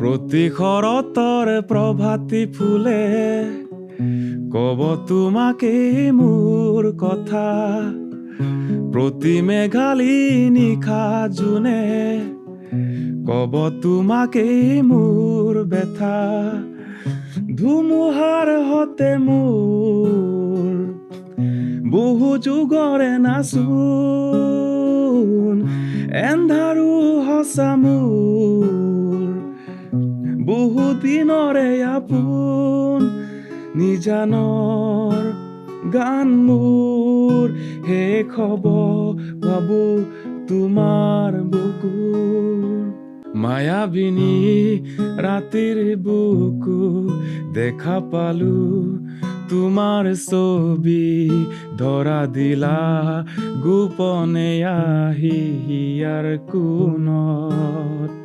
প্ৰতি শৰতৰ প্ৰভাতী ফুলে কব তোমাকেই মোৰ কথা, প্ৰতি মেঘালী নিশা জোনে কব তোমাকেই মোৰ ব্যথা। ধুমুহাৰ হতে মোৰ বহু যুগৰে নাচোন, এন্ধাৰো সঁচা মোৰ বহু দিনৰে আপোন। নিজানৰ গান মোৰ শেষ হব ভাবো তোমাৰ বুকুৰ। মায়াবিনী ৰাতিৰ বুকু দেখা পালো তোমাৰ ছবি, ধৰা দিলা গোপনে আহি হিয়াৰ কোণত।